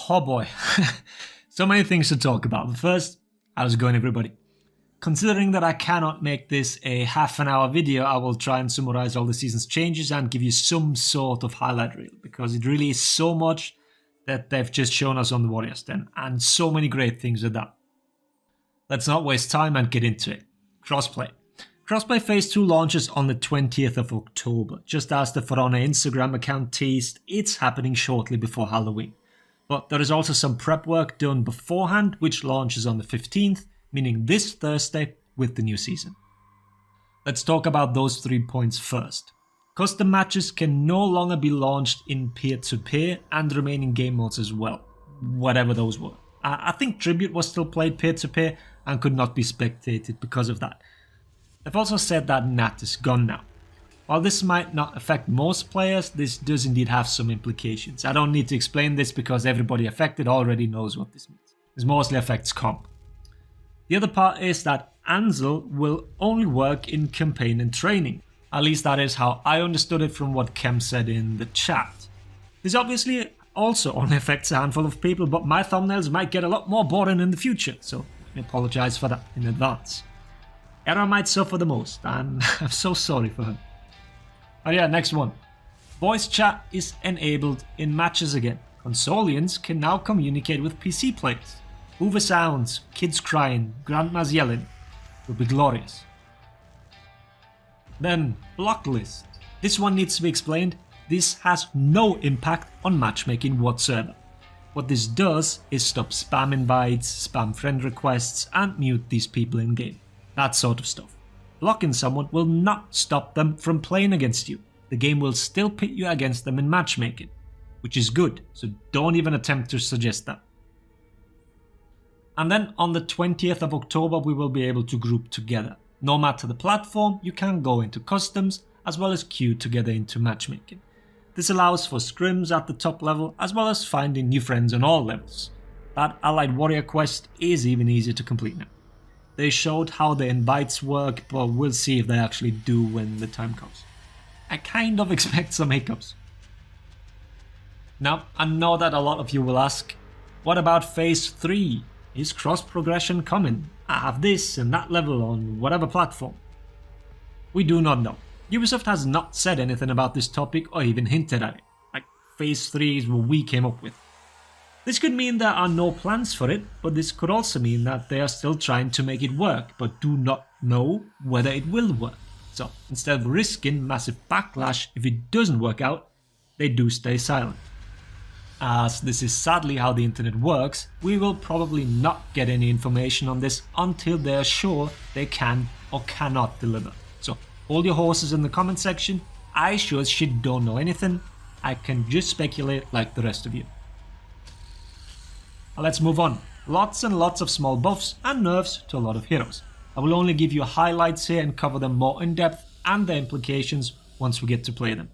Oh boy, so many things to talk about. But first, how's it going, everybody? Considering that I cannot make this a half-an-hour video, I will try and summarize all the season's changes and give you some sort of highlight reel, because it really is so much that they've just shown us on the Warriors Den, and so many great things at that. Let's not waste time and get into it. Crossplay. Crossplay Phase 2 launches on the 20th of October, just as the For Honor Instagram account teased, it's happening shortly before Halloween. But there is also some prep work done beforehand, which launches on the 15th, meaning this Thursday with the new season. Let's talk about those 3 points first. Custom matches can no longer be launched in peer-to-peer and remaining game modes as well, whatever those were. I think Tribute was still played peer-to-peer and could not be spectated because of that. They've also said that Nat is gone now. While this might not affect most players, this does indeed have some implications. I don't need to explain this because everybody affected already knows what this means. This mostly affects comp. The other part is that Ansel will only work in campaign and training. At least that is how I understood it from what Kem said in the chat. This obviously also only affects a handful of people, but my thumbnails might get a lot more boring in the future, so I apologize for that in advance. Era might suffer the most, and I'm so sorry for her. Oh yeah, next one. Voice chat is enabled in matches again. Consolians can now communicate with PC players. Hoover sounds, kids crying, grandmas yelling. Will be glorious. Then, block list. This one needs to be explained. This has no impact on matchmaking whatsoever. What this does is stop spam invites, spam friend requests, and mute these people in game. That sort of stuff. Blocking someone will not stop them from playing against you. The game will still pit you against them in matchmaking, which is good, so don't even attempt to suggest that. And then on the 20th of October we will be able to group together. No matter the platform, you can go into customs as well as queue together into matchmaking. This allows for scrims at the top level as well as finding new friends on all levels. That Allied Warrior quest is even easier to complete now. They showed how the invites work, but we'll see if they actually do when the time comes. I kind of expect some hiccups. Now, I know that a lot of you will ask, what about Phase 3? Is cross progression coming? I have this and that level on whatever platform. We do not know. Ubisoft has not said anything about this topic or even hinted at it. Like, Phase 3 is what we came up with. This could mean there are no plans for it, but this could also mean that they are still trying to make it work, but do not know whether it will work. So instead of risking massive backlash if it doesn't work out, they do stay silent. As this is sadly how the internet works, we will probably not get any information on this until they are sure they can or cannot deliver. So hold your horses in the comment section. I sure as shit don't know anything. I can just speculate like the rest of you. Let's move on. Lots and lots of small buffs and nerfs to a lot of heroes. I will only give you highlights here and cover them more in depth and their implications once we get to play them.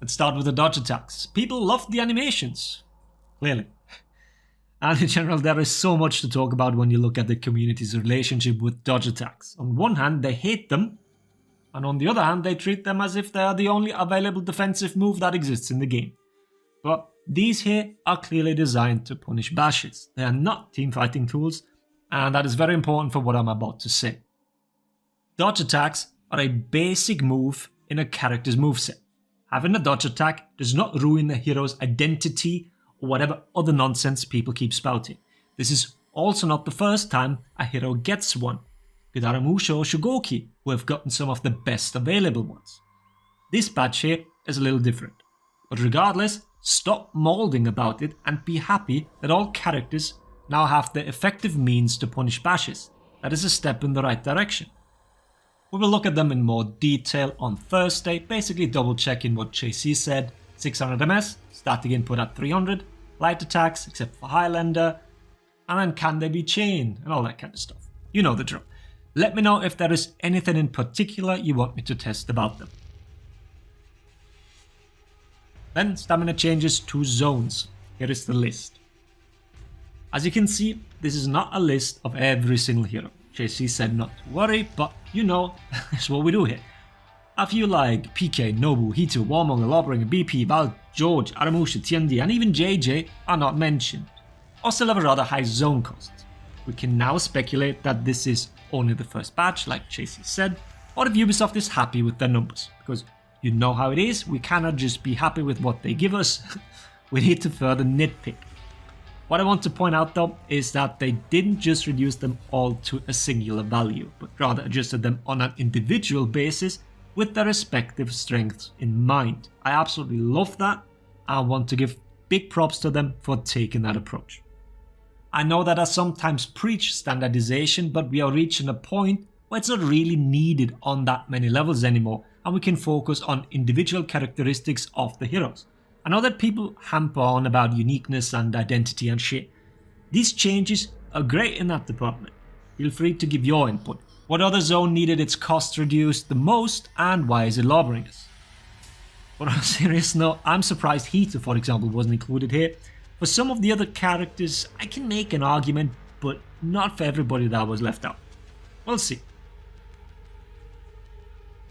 Let's start with the dodge attacks. People love the animations, clearly. And in general, there is so much to talk about when you look at the community's relationship with dodge attacks. On one hand, they hate them, and on the other hand, they treat them as if they are the only available defensive move that exists in the game. But these here are clearly designed to punish bashes. They are not teamfighting tools, and that is very important for what I'm about to say. Dodge attacks are a basic move in a character's moveset. Having a dodge attack does not ruin a hero's identity or whatever other nonsense people keep spouting. This is also not the first time a hero gets one. Gudaramusha or Shugoki, who have gotten some of the best available ones. This badge here is a little different. But regardless, stop molding about it and be happy that all characters now have the effective means to punish bashes. That is a step in the right direction. We will look at them in more detail on Thursday, basically double checking what JC said. 600 MS, static input at 300, light attacks except for Highlander, and then can they be chained and all that kind of stuff. You know the drill. Let me know if there is anything in particular you want me to test about them. Then stamina changes to zones. Here is the list. As you can see, this is not a list of every single hero. JC said not to worry, but you know, that's what we do here. A few like PK, Nobu, Hito, Warmonger, Lawbringer, BP, Valk, George, Aramusha, Tiandi and even JJ are not mentioned, or still have a rather high zone cost. We can now speculate that this is only the first batch, like JC said, or if Ubisoft is happy with their numbers, because you know how it is, we cannot just be happy with what they give us, we need to further nitpick. What I want to point out though is that they didn't just reduce them all to a singular value, but rather adjusted them on an individual basis with their respective strengths in mind. I absolutely love that. I want to give big props to them for taking that approach. I know that I sometimes preach standardization, but we are reaching a point where it's not really needed on that many levels anymore, and we can focus on individual characteristics of the heroes. I know that people hamper on about uniqueness and identity and shit. These changes are great in that department. Feel free to give your input. What other zone needed its cost reduced the most, and why is it Lawbringers? But on a serious note, I'm surprised Hito, for example, wasn't included here. For some of the other characters, I can make an argument, but not for everybody that was left out. We'll see.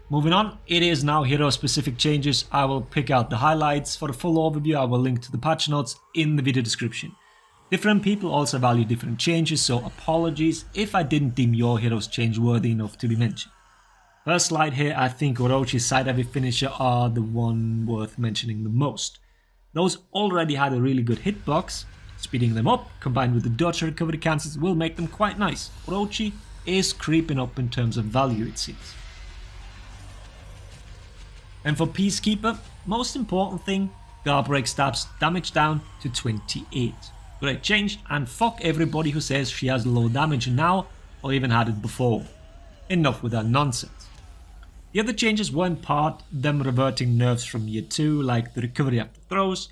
Moving on, it is now hero-specific changes. I will pick out the highlights. For the full overview, I will link to the patch notes in the video description. Different people also value different changes, so apologies if I didn't deem your hero's change worthy enough to be mentioned. First slide here, I think Orochi's side-heavy finisher are the one worth mentioning the most. Those already had a really good hitbox. Speeding them up, combined with the dodge recovery cancels, will make them quite nice. Orochi is creeping up in terms of value, it seems. And for Peacekeeper, most important thing, guard break stabs damage down to 28. Great change, and fuck everybody who says she has low damage now or even had it before. Enough with that nonsense. The other changes were in part them reverting nerfs from year 2, like the recovery after throws.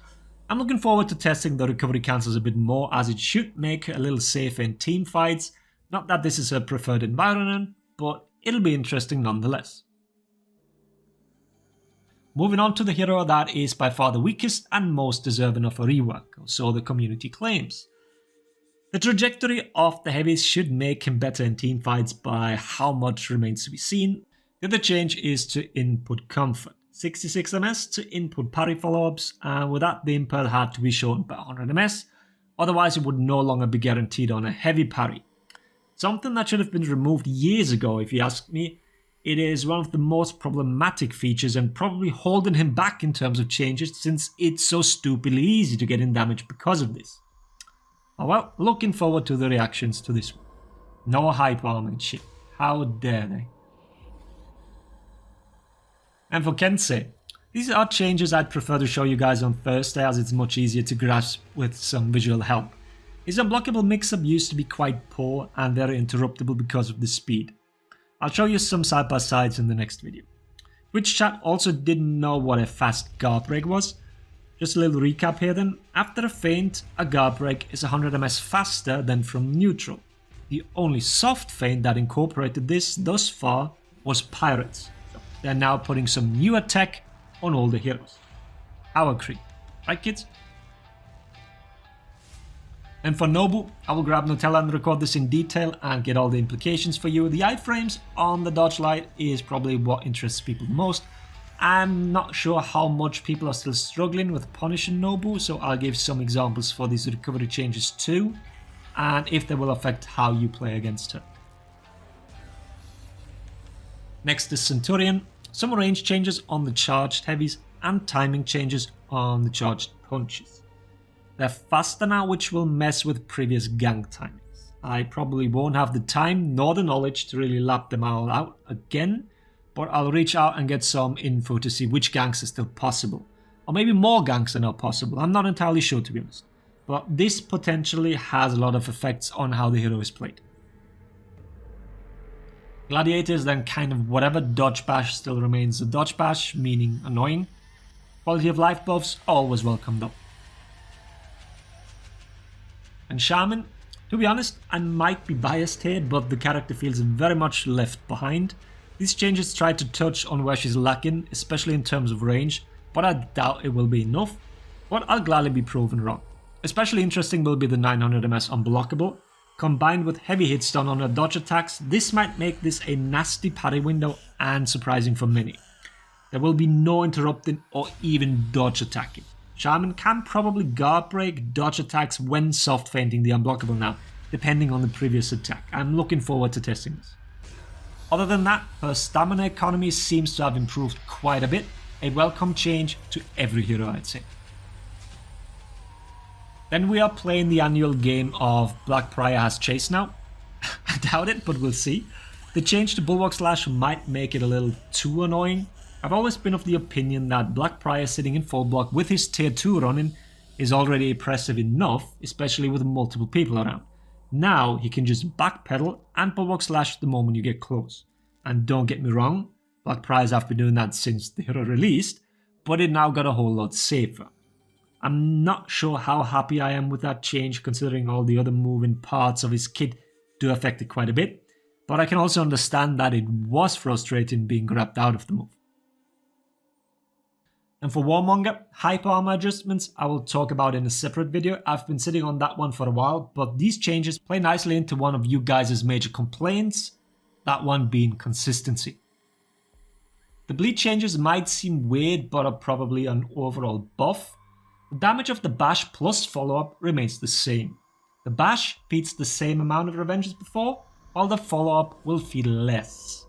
I'm looking forward to testing the recovery cancels a bit more, as it should make her a little safer in team fights. Not that this is her preferred environment, but it'll be interesting nonetheless. Moving on to the hero that is by far the weakest and most deserving of a rework, or so the community claims. The trajectory of the heavies should make him better in teamfights, by how much remains to be seen. The other change is to input comfort, 66 ms to input parry follow-ups, and with that the impel had to be shortened by 100 ms, otherwise it would no longer be guaranteed on a heavy parry. Something that should have been removed years ago if you ask me. It is one of the most problematic features and probably holding him back in terms of changes, since it's so stupidly easy to get in damage because of this. Oh well, looking forward to the reactions to this one. No hype armor and shit. How dare they? And for Kensei, these are changes I'd prefer to show you guys on Thursday, as it's much easier to grasp with some visual help. His unblockable mix-up used to be quite poor and very interruptible because of the speed. I'll show you some side-by-sides in the next video. Which chat also didn't know what a fast guard break was. Just a little recap here then. After a feint, a guard break is 100 ms faster than from neutral. The only soft feint that incorporated this thus far was Pirates. So they're now putting some new attack on all the heroes. Power creep, right kids? And for Nobu, I will grab Nutella and record this in detail and get all the implications for you. The iframes on the dodge light is probably what interests people the most. I'm not sure how much people are still struggling with punishing Nobu, so I'll give some examples for these recovery changes too, and if they will affect how you play against her. Next is Centurion. Some range changes on the charged heavies and timing changes on the charged punches. They're faster now, which will mess with previous gank timings. I probably won't have the time nor the knowledge to really lap them all out again, but I'll reach out and get some info to see which ganks are still possible. Or maybe more ganks are not possible, I'm not entirely sure to be honest. But this potentially has a lot of effects on how the hero is played. Gladiator is then kind of whatever. Dodge bash still remains a dodge bash, meaning annoying. Quality of life buffs always welcome though. And Shaman, to be honest, I might be biased here, but the character feels very much left behind. These changes try to touch on where she's lacking, especially in terms of range, but I doubt it will be enough. But I'll gladly be proven wrong. Especially interesting will be the 900 ms unblockable. Combined with heavy hit stun on her dodge attacks, this might make this a nasty parry window and surprising for many. There will be no interrupting or even dodge attacking. Shaman can probably guard break, dodge attacks when soft feinting the unblockable now, depending on the previous attack. I'm looking forward to testing this. Other than that, her stamina economy seems to have improved quite a bit, a welcome change to every hero I'd say. Then we are playing the annual game of Black Prior has Chase now. I doubt it, but we'll see. The change to Bulwark Slash might make it a little too annoying. I've always been of the opinion that Black Prior sitting in full block with his tier 2 running is already impressive enough, especially with multiple people around. Now he can just backpedal and Bulwark Slash the moment you get close. And don't get me wrong, Black Priors have been doing that since the hero released, but it now got a whole lot safer. I'm not sure how happy I am with that change considering all the other moving parts of his kit do affect it quite a bit, but I can also understand that it was frustrating being grabbed out of the move. And for Warmonger, hyper armor adjustments I will talk about in a separate video. I've been sitting on that one for a while, but these changes play nicely into one of you guys' major complaints, that one being consistency. The bleed changes might seem weird but are probably an overall buff. The damage of the bash plus follow-up remains the same. The bash feeds the same amount of revenge as before, while the follow-up will feed less.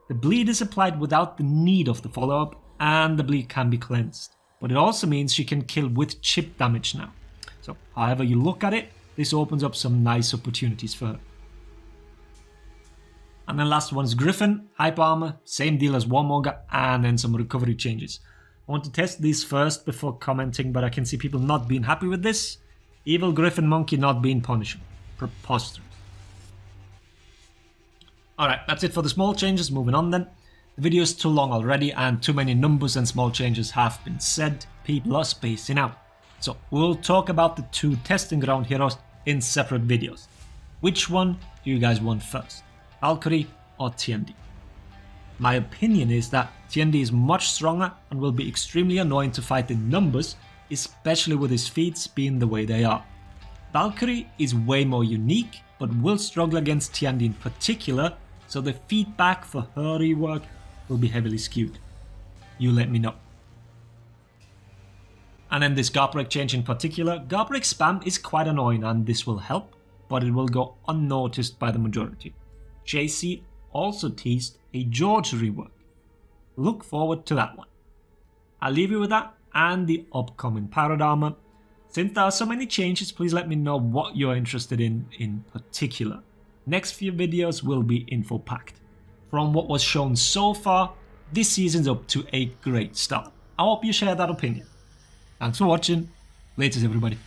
The bleed is applied without the need of the follow-up, and the bleed can be cleansed. But it also means she can kill with chip damage now. So however you look at it, this opens up some nice opportunities for her. And then last one is Griffin, hyper armor, same deal as Warmonger, and then some recovery changes. I want to test these first before commenting, but I can see people not being happy with this. Evil Griffin Monkey not being punishable. Preposterous. Alright, that's it for the small changes, moving on then. The video is too long already and too many numbers and small changes have been said. People are spacing out. So we'll talk about the 2 testing ground heroes in separate videos. Which one do you guys want first? Valkyrie or Tiandi? My opinion is that Tiandi is much stronger and will be extremely annoying to fight in numbers, especially with his feats being the way they are. Valkyrie is way more unique, but will struggle against Tiandi in particular, so the feedback for her rework will be heavily skewed. You let me know. And then this guard break change in particular, guard break spam is quite annoying and this will help, but it will go unnoticed by the majority. JC also teased a George rework. Look forward to that one. I'll leave you with that and the upcoming Pirate Armor. Since there are so many changes, please let me know what you're interested in particular. Next few videos will be info packed. From what was shown so far, this season's up to a great start. I hope you share that opinion. Thanks for watching. Laters everybody.